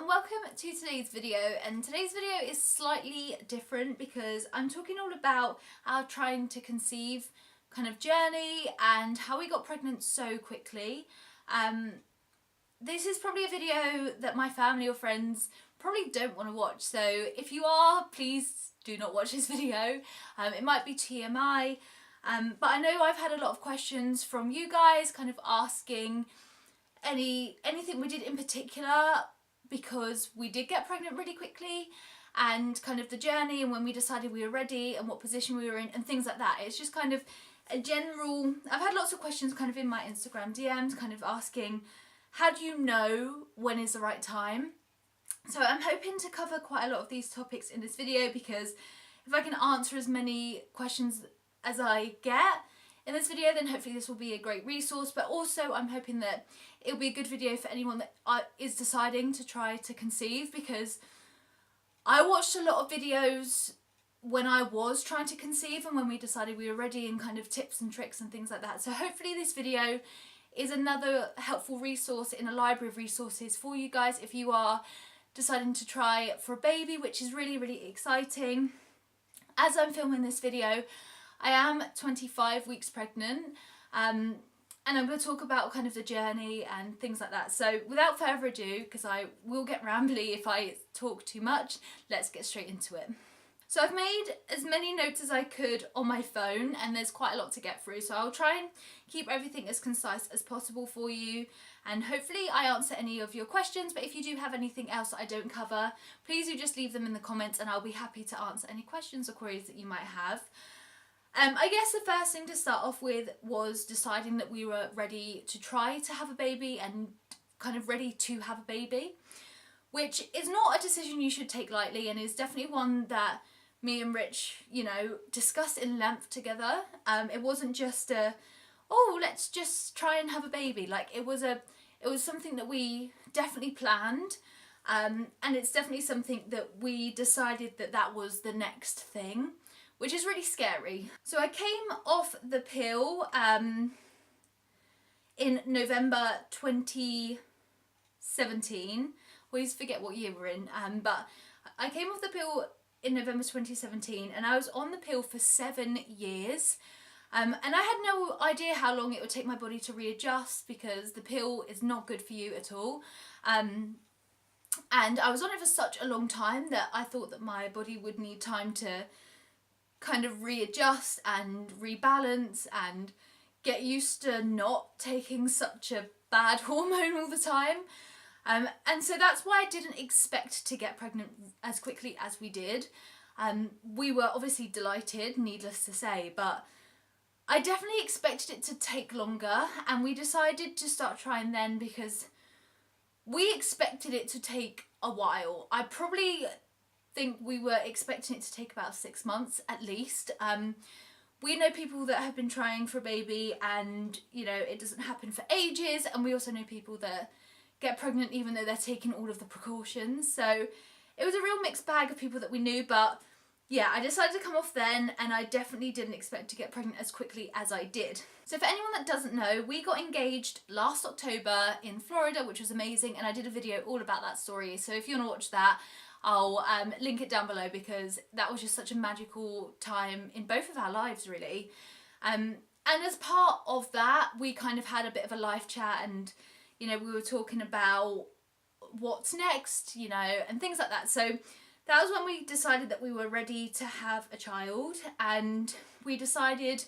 and welcome to today's video. And today's video is slightly different because I'm talking all about our trying to conceive kind of journey and how we got pregnant so quickly. This is probably a video that my family or friends probably don't want to watch, so if you are, please do not watch this video. It might be TMI, but I know I've had a lot of questions from you guys kind of asking anything we did in particular, because we did get pregnant really quickly, and kind of the journey and when we decided we were ready and what position we were in and things like that. It's just kind of a general, I've had lots of questions kind of in my Instagram DMs kind of asking, how do you know when is the right time? So I'm hoping to cover quite a lot of these topics in this video, because if I can answer as many questions as I get in this video, then hopefully this will be a great resource. But also I'm hoping that it'll be a good video for anyone that is deciding to try to conceive, because I watched a lot of videos when I was trying to conceive and when we decided we were ready, and kind of tips and tricks and things like that. So hopefully this video is another helpful resource in a library of resources for you guys if you are deciding to try for a baby, which is really, really exciting. As I'm filming this video, I am 25 weeks pregnant, and I'm going to talk about kind of the journey and things like that. So without further ado, because I will get rambly if I talk too much, let's get straight into it. So I've made as many notes as I could on my phone, and there's quite a lot to get through, so I'll try and keep everything as concise as possible for you, and hopefully I answer any of your questions. But if you do have anything else that I don't cover, please do just leave them in the comments and I'll be happy to answer any questions or queries that you might have. I guess the first thing to start off with was deciding that we were ready to try to have a baby and kind of ready to have a baby, which is not a decision you should take lightly, and is definitely one that me and Rich, you know, discussed in length together. It wasn't just oh, let's just try and have a baby. Like, it was something that we definitely planned, and it's definitely something that we decided that was the next thing, which is really scary. So I came off the pill in November 2017. Always forget what year we're in, but I came off the pill in November 2017, and I was on the pill for 7 years. And I had no idea how long it would take my body to readjust, because the pill is not good for you at all. And I was on it for such a long time that I thought that my body would need time to kind of readjust and rebalance and get used to not taking such a bad hormone all the time. And so that's why I didn't expect to get pregnant as quickly as we did. We were obviously delighted, needless to say, but I definitely expected it to take longer, and we decided to start trying then because we expected it to take a while. I probably think we were expecting it to take about 6 months at least. We know people that have been trying for a baby and, you know, it doesn't happen for ages, and we also know people that get pregnant even though they're taking all of the precautions. So it was a real mixed bag of people that we knew, but yeah, I decided to come off then, and I definitely didn't expect to get pregnant as quickly as I did. So for anyone that doesn't know, we got engaged last October in Florida, which was amazing, and I did a video all about that story. So if you want to watch that, I'll link it down below, because that was just such a magical time in both of our lives, really. And as part of that, we kind of had a bit of a life chat, and you know, we were talking about what's next, you know, and things like that. So that was when we decided that we were ready to have a child, and we decided,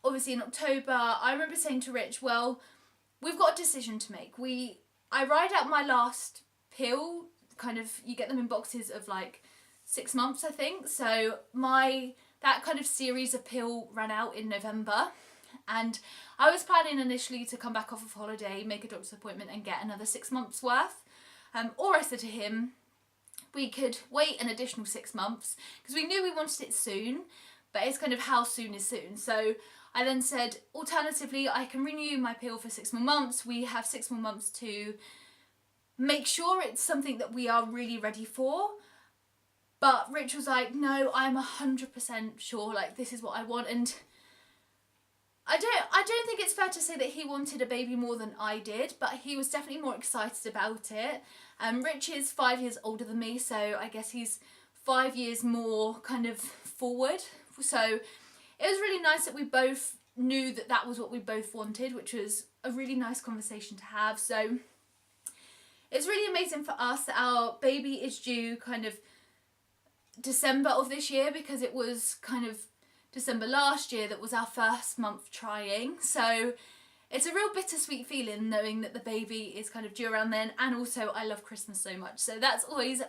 obviously in October, I remember saying to Rich, well, we've got a decision to make. I ride out my last pill, kind of, you get them in boxes of like 6 months, I think. So that kind of series of pill ran out in November. And I was planning initially to come back off of holiday, make a doctor's appointment and get another 6 months worth. Or I said to him, we could wait an additional 6 months, because we knew we wanted it soon, but it's kind of how soon is soon. So I then said, alternatively, I can renew my pill for 6 more months. We have 6 more months to make sure it's something that we are really ready for. But Rich was like, no, I'm 100% sure, like, this is what I want. And I don't think it's fair to say that he wanted a baby more than I did, but he was definitely more excited about it. Rich is 5 years older than me, so I guess he's 5 years more kind of forward. So it was really nice that we both knew that that was what we both wanted, which was a really nice conversation to have. So it's really amazing for us that our baby is due kind of December of this year, because it was kind of December last year that was our first month trying. So it's a real bittersweet feeling knowing that the baby is kind of due around then, and also I love Christmas so much, so that's always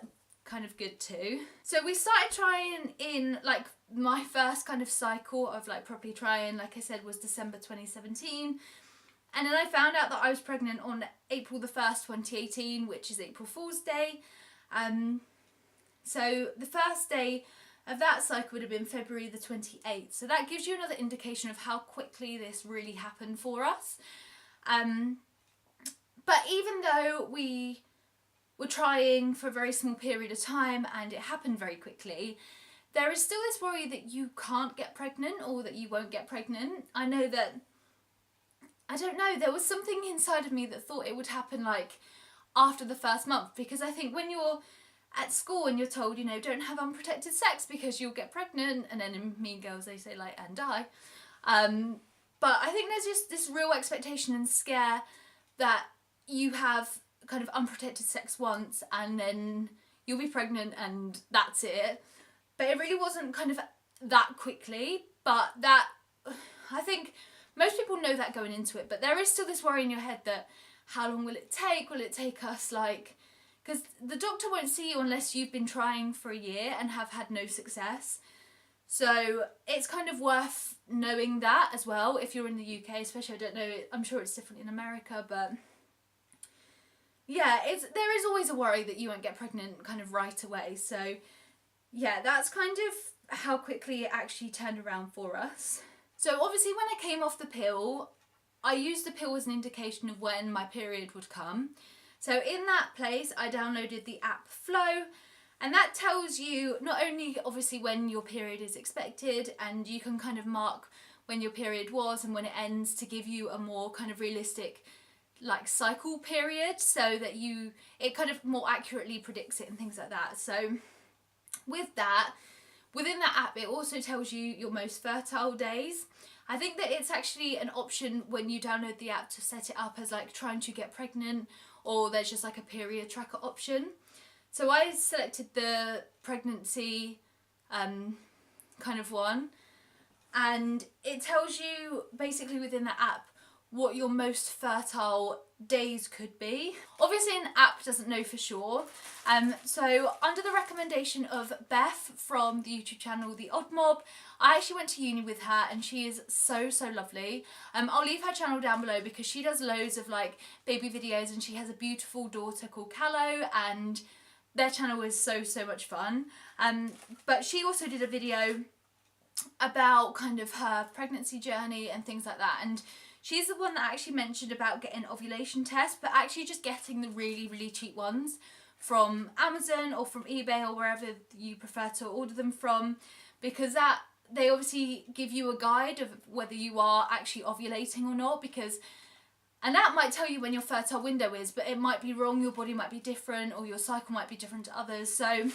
kind of good too. So we started trying in, like, my first kind of cycle of like properly trying, like I said, was December 2017, and then I found out that I was pregnant on April the 1st 2018, which is April Fool's Day. So the first day of that cycle would have been February the 28th. So that gives you another indication of how quickly this really happened for us. But even though we were trying for a very small period of time and it happened very quickly, there is still this worry that you can't get pregnant or that you won't get pregnant. I know that, I don't know, there was something inside of me that thought it would happen like after the first month, because I think when you're at school and you're told, you know, don't have unprotected sex because you'll get pregnant, and then in Mean Girls they say like, and die. But I think there's just this real expectation and scare that you have kind of unprotected sex once and then you'll be pregnant and that's it. But it really wasn't kind of that quickly, but that, I think most people know that going into it, but there is still this worry in your head that how long will it take? Will it take us like, because the doctor won't see you unless you've been trying for a year and have had no success. So it's kind of worth knowing that as well if you're in the UK, especially, I don't know, I'm sure it's different in America, but yeah, there is always a worry that you won't get pregnant kind of right away. So yeah, that's kind of how quickly it actually turned around for us. So obviously when I came off the pill, I used the pill as an indication of when my period would come. So in that place, I downloaded the app Flow, and that tells you not only obviously when your period is expected, and you can kind of mark when your period was and when it ends to give you a more kind of realistic like cycle period, so that it kind of more accurately predicts it and things like that. So with that, within that app, it also tells you your most fertile days. I think that it's actually an option when you download the app to set it up as like trying to get pregnant, or there's just like a period tracker option. So I selected the pregnancy kind of one, and it tells you basically within the app what your most fertile days could be. Obviously an app doesn't know for sure. So under the recommendation of Beth from the YouTube channel The Odd Mob, I actually went to uni with her and she is so lovely. I'll leave her channel down below because she does loads of like baby videos, and she has a beautiful daughter called Callow, and their channel is so much fun. But she also did a video about kind of her pregnancy journey and things like that, and she's the one that actually mentioned about getting ovulation tests, but actually just getting the really cheap ones from Amazon or from eBay or wherever you prefer to order them from, because that they obviously give you a guide of whether you are actually ovulating or not, and that might tell you when your fertile window is, but it might be wrong, your body might be different, or your cycle might be different to others. So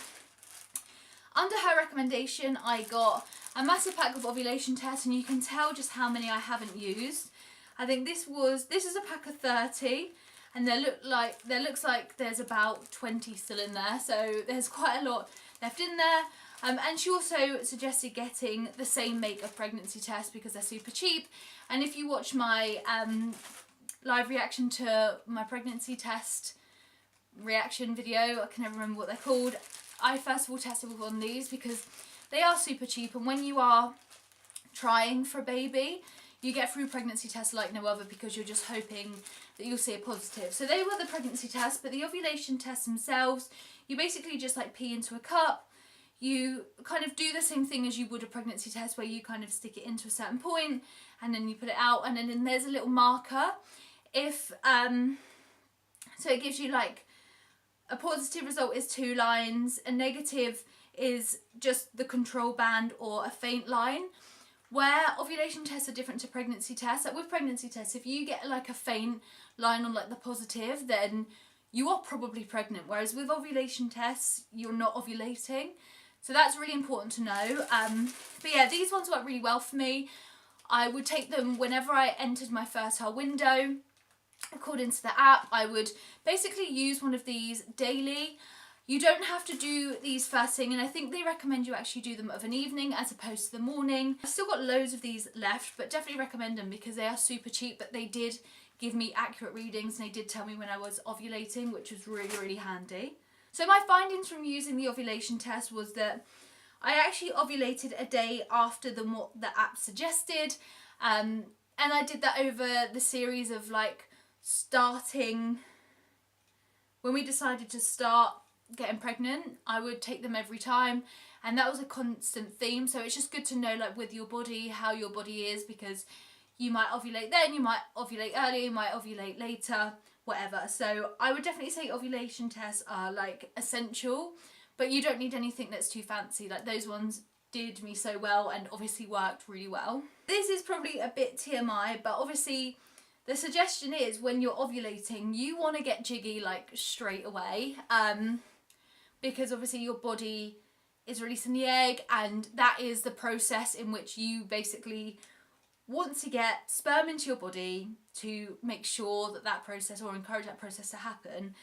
under her recommendation, I got a massive pack of ovulation tests, and you can tell just how many I haven't used. I think this is a pack of 30, and there looks like there's about 20 still in there, so there's quite a lot left in there. And she also suggested getting the same make of pregnancy tests because they're super cheap. And if you watch my live reaction to my pregnancy test reaction video, I can never remember what they're called, I first of all tested with one of these because they are super cheap, and when you are trying for a baby, you get through pregnancy tests like no other because you're just hoping that you'll see a positive. So they were the pregnancy tests, but the ovulation tests themselves, you basically just like pee into a cup. You kind of do the same thing as you would a pregnancy test, where you kind of stick it into a certain point and then you put it out, and then there's a little marker. So it gives you like a positive result is 2 lines, a negative is just the control band or a faint line. Where ovulation tests are different to pregnancy tests, like with pregnancy tests, if you get like a faint line on like the positive, then you are probably pregnant. Whereas with ovulation tests, you're not ovulating. So that's really important to know. But yeah, these ones work really well for me. I would take them whenever I entered my fertile window. According to the app, I would basically use one of these daily. You don't have to do these first thing, and I think they recommend you actually do them of an evening as opposed to the morning. I've still got loads of these left, but definitely recommend them because they are super cheap, but they did give me accurate readings and they did tell me when I was ovulating, which was really, really handy. So my findings from using the ovulation test was that I actually ovulated a day after what the app suggested, and I did that over the series of like starting, when we decided to start getting pregnant, I would take them every time, and that was a constant theme. So it's just good to know, like with your body, how your body is, because you might ovulate then, you might ovulate earlier, you might ovulate later, whatever. So I would definitely say ovulation tests are like essential, but you don't need anything that's too fancy. Like those ones did me so well and obviously worked really well. This is probably a bit TMI, but obviously the suggestion is when you're ovulating, you want to get jiggy like straight away, because obviously your body is releasing the egg, and that is the process in which you basically want to get sperm into your body to make sure that that process, or encourage that process to happen.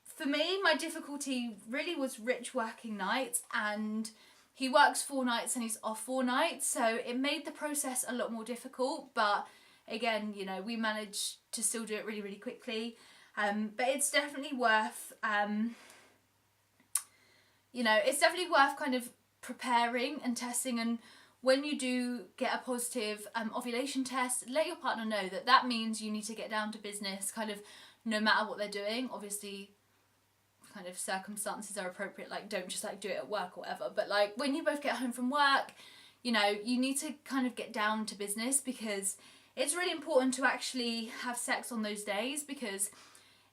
For me, my difficulty really was Rich working nights, and he works 4 nights and he's off 4 nights, so it made the process a lot more difficult. But again, you know, we managed to still do it really, really quickly. But it's definitely worth, you know, it's definitely worth kind of preparing and testing. And when you do get a positive ovulation test, let your partner know that that means you need to get down to business, kind of no matter what they're doing. Obviously, kind of circumstances are appropriate, like don't just like do it at work or whatever, but like when you both get home from work, you know, you need to kind of get down to business, because it's really important to actually have sex on those days, because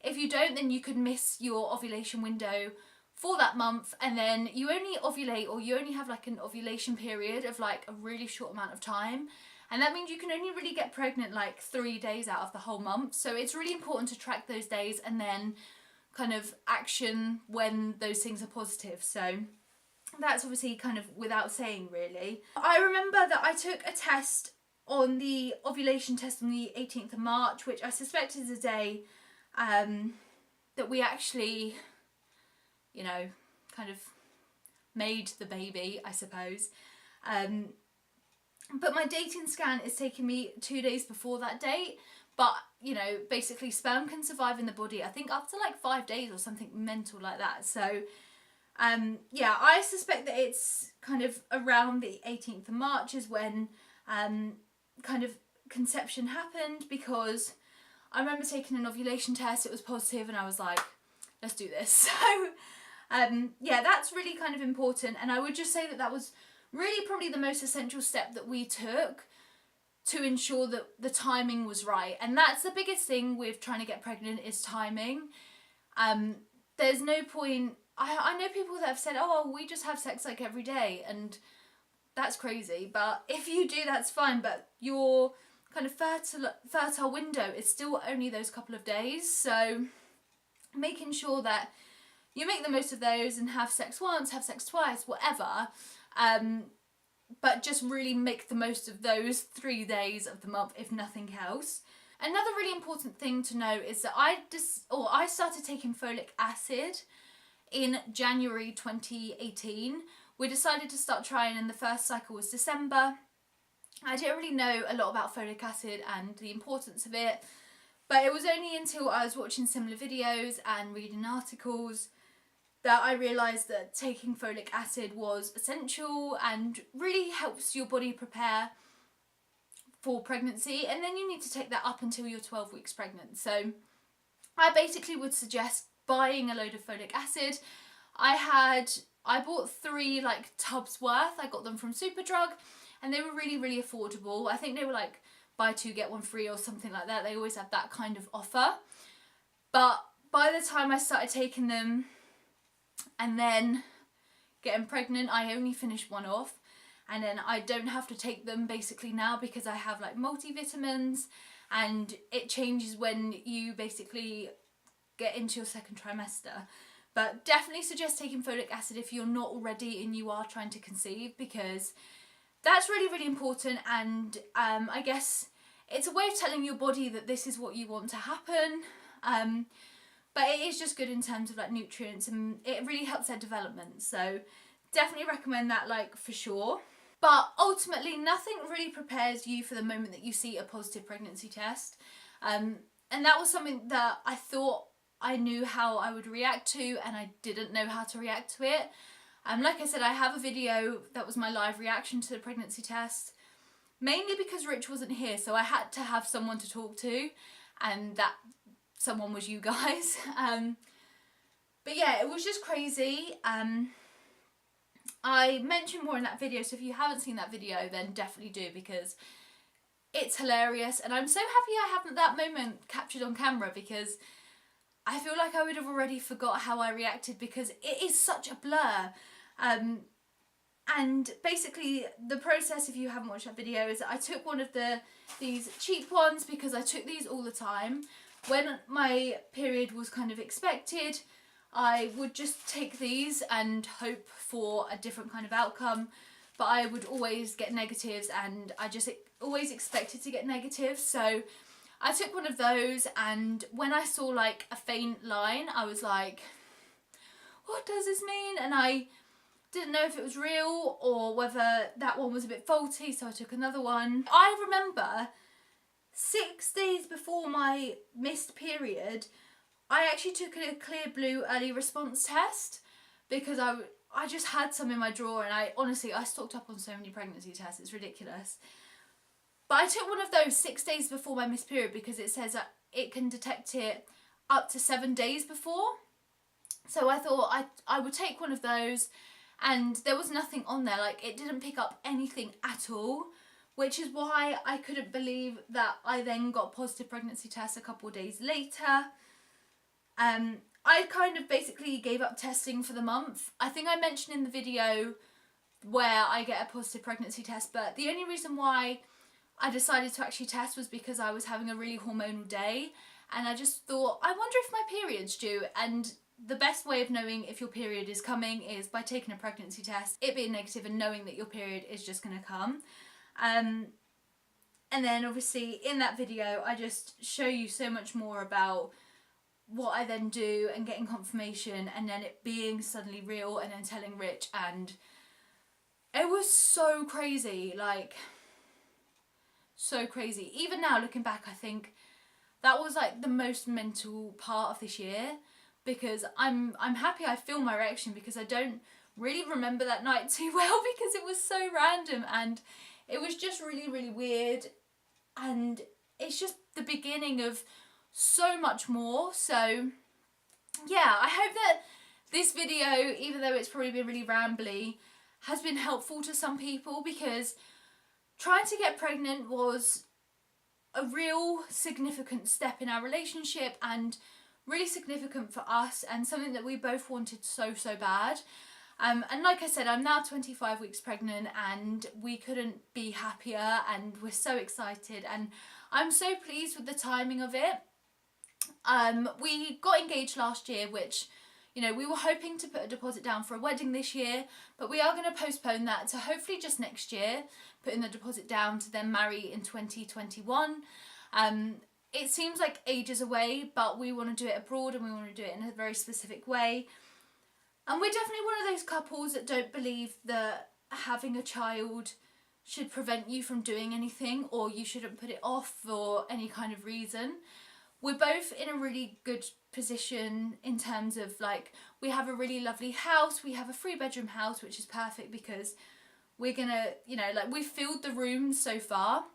if you don't, then you could miss your ovulation window for that month, and then you only ovulate, or you only have like an ovulation period of like a really short amount of time, and that means you can only really get pregnant like 3 days out of the whole month. So it's really important to track those days and then kind of action when those things are positive. So that's obviously kind of without saying, really. I remember that I took a test on the ovulation test on the 18th of March, which I suspect is the day that we actually, you know, kind of made the baby, I suppose. But my dating scan is taking me 2 days before that date. But, you know, basically sperm can survive in the body, I think up to like 5 days or something mental like that. So, yeah, I suspect that it's kind of around the 18th of March is when kind of conception happened, because I remember taking an ovulation test, it was positive, and I was like, let's do this. So, yeah, that's really kind of important. And I would just say that that was really probably the most essential step that we took to ensure that the timing was right. And that's the biggest thing with trying to get pregnant, is timing. There's no point, I know people that have said, oh, we just have sex like every day, and that's crazy. But if you do, that's fine, but your kind of fertile window is still only those couple of days. So making sure that you make the most of those and have sex once, have sex twice, whatever, but just really make the most of those 3 days of the month, if nothing else. Another really important thing to know is that I started taking folic acid in January 2018. We decided to start trying, and the first cycle was December. I didn't really know a lot about folic acid and the importance of it, but it was only until I was watching similar videos and reading articles that I realised that taking folic acid was essential and really helps your body prepare for pregnancy. And then you need to take that up until you're 12 weeks pregnant. So I basically would suggest buying a load of folic acid. I bought 3 like tubs worth. I got them from Superdrug, and they were really, really affordable. I think they were like buy 2 get 1 free or something like that. They always have that kind of offer. But by the time I started taking them and then getting pregnant, I only finished 1 off, and then I don't have to take them basically now because I have like multivitamins, and it changes when you basically get into your second trimester. But definitely suggest taking folic acid if you're not already and you are trying to conceive, because that's really, really important. And I guess it's a way of telling your body that this is what you want to happen. But it is just good in terms of like nutrients, and it really helps their development. So definitely recommend that, like, for sure. But ultimately, nothing really prepares you for the moment that you see a positive pregnancy test. And that was something that I thought I knew how I would react to, and I didn't know how to react to it. Like I said, I have a video that was my live reaction to the pregnancy test, mainly because Rich wasn't here, so I had to have someone to talk to, and that someone was you guys. But yeah, it was just crazy. I mentioned more in that video, so if you haven't seen that video, then definitely do, because it's hilarious, and I'm so happy I haven't that moment captured on camera, because I feel like I would have already forgot how I reacted, because it is such a blur. And basically the process, if you haven't watched that video, is that I took one of these cheap ones, because I took these all the time. When my period was kind of expected, I would just take these and hope for a different kind of outcome, but I would always get negatives, and I just always expected to get negatives. So I took one of those, and when I saw like a faint line, I was like, what does this mean? And I didn't know if it was real or whether that one was a bit faulty, so I took another one. I remember 6 days before my missed period, I actually took a clear blue early response test, because I just had some in my drawer, and I stocked up on so many pregnancy tests, it's ridiculous. But I took one of those 6 days before my missed period, because it says that it can detect it up to 7 days before. So I thought I would take one of those, and there was nothing on there, like it didn't pick up anything at all, which is why I couldn't believe that I then got a positive pregnancy test a couple of days later. I kind of basically gave up testing for the month. I think I mentioned in the video where I get a positive pregnancy test, but the only reason why I decided to actually test was because I was having a really hormonal day, and I just thought, I wonder if my period's due. And the best way of knowing if your period is coming is by taking a pregnancy test, it being negative, and knowing that your period is just going to come. And then obviously in that video I just show you so much more about what I then do, and getting confirmation, and then it being suddenly real, and then telling Rich, and it was so crazy, like so crazy. Even now looking back, I think that was like the most mental part of this year, because I'm happy I filmed my reaction, because I don't really remember that night too well, because it was so random, and it was just really, really weird, and it's just the beginning of so much more. So yeah, I hope that this video, even though it's probably been really rambly, has been helpful to some people, because trying to get pregnant was a real significant step in our relationship, and really significant for us, and something that we both wanted so bad. And like I said, I'm now 25 weeks pregnant, and we couldn't be happier, and we're so excited, and I'm so pleased with the timing of it. We got engaged last year, which, you know, we were hoping to put a deposit down for a wedding this year, but we are going to postpone that to hopefully just next year, putting the deposit down to then marry in 2021. It seems like ages away, but we want to do it abroad, and we want to do it in a very specific way. And we're definitely one of those couples that don't believe that having a child should prevent you from doing anything, or you shouldn't put it off for any kind of reason. We're both in a really good position in terms of, like, we have a really lovely house. We have a 3-bedroom house, which is perfect, because we're gonna, you know, like, we've filled the rooms so far,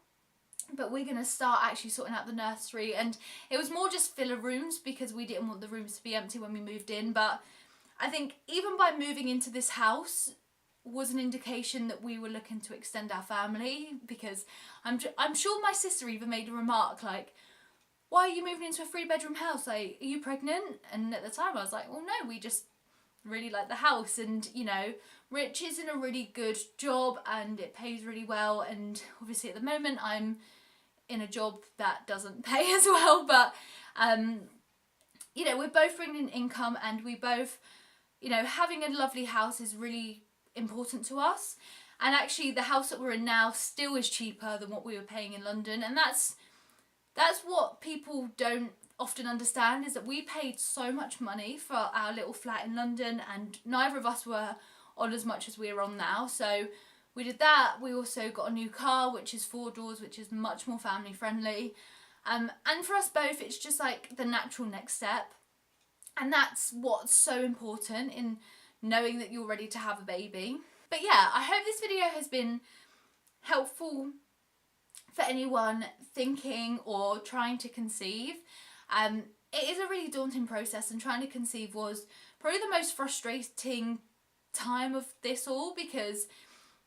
but we're gonna start actually sorting out the nursery. And it was more just filler rooms, because we didn't want the rooms to be empty when we moved in. But I think even by moving into this house was an indication that we were looking to extend our family, because I'm sure my sister even made a remark like, why are you moving into a 3-bedroom house? Like, are you pregnant? And at the time I was like, well, no, we just really like the house. And, you know, Rich is in a really good job, and it pays really well. And obviously at the moment I'm in a job that doesn't pay as well. But, you know, we're both bringing in income, and we both, you know, having a lovely house is really important to us. And actually the house that we're in now still is cheaper than what we were paying in London, and that's what people don't often understand, is that we paid so much money for our little flat in London, and neither of us were on as much as we're on now. So we did that. We also got a new car, which is 4 doors, which is much more family friendly. And for us both, it's just like the natural next step. And that's what's so important in knowing that you're ready to have a baby. But yeah, I hope this video has been helpful for anyone thinking or trying to conceive. It is a really daunting process, and trying to conceive was probably the most frustrating time of this all, because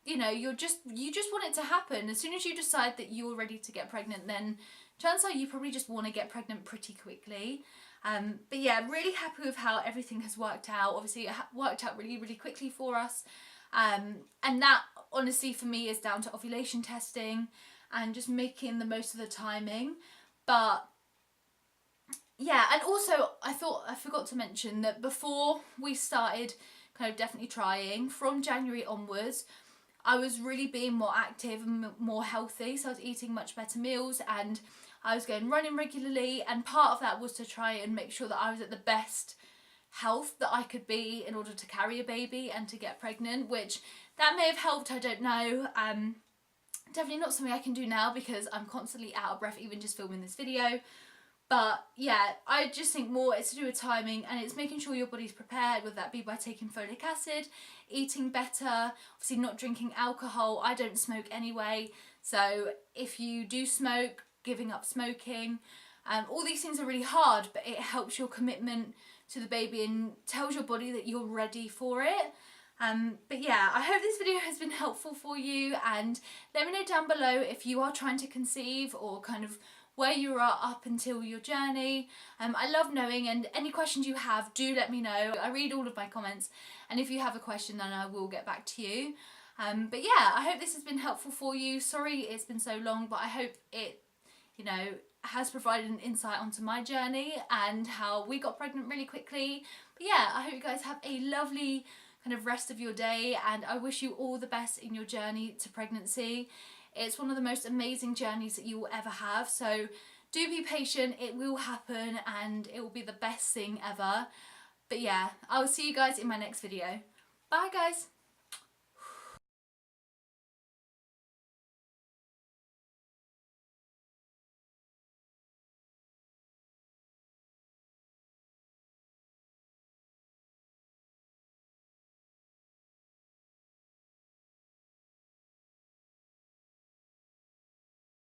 you know, you just want it to happen. As soon as you decide that you're ready to get pregnant, then chances are you probably just want to get pregnant pretty quickly. But yeah, really happy with how everything has worked out. Obviously it worked out really, really quickly for us. And that honestly for me is down to ovulation testing and just making the most of the timing. But yeah, and also I forgot to mention that before we started kind of definitely trying, from January onwards, I was really being more active and more healthy. So I was eating much better meals, and I was going running regularly, and part of that was to try and make sure that I was at the best health that I could be in order to carry a baby and to get pregnant, which that may have helped, I don't know. Definitely not something I can do now because I'm constantly out of breath even just filming this video. But yeah, I just think more it's to do with timing, and it's making sure your body's prepared, whether that be by taking folic acid, eating better, obviously not drinking alcohol. I don't smoke anyway, so if you do smoke, giving up smoking. All these things are really hard, but it helps your commitment to the baby and tells your body that you're ready for it. But yeah, I hope this video has been helpful for you, and let me know down below if you are trying to conceive or kind of where you are up until your journey. I love knowing, and any questions you have, do let me know. I read all of my comments, and if you have a question then I will get back to you. But yeah, I hope this has been helpful for you. Sorry it's been so long, but I hope it, you know, has provided an insight onto my journey and how we got pregnant really quickly. But yeah, I hope you guys have a lovely kind of rest of your day, and I wish you all the best in your journey to pregnancy. It's one of the most amazing journeys that you will ever have, so do be patient, it will happen and it will be the best thing ever. But yeah, I will see you guys in my next video. Bye guys!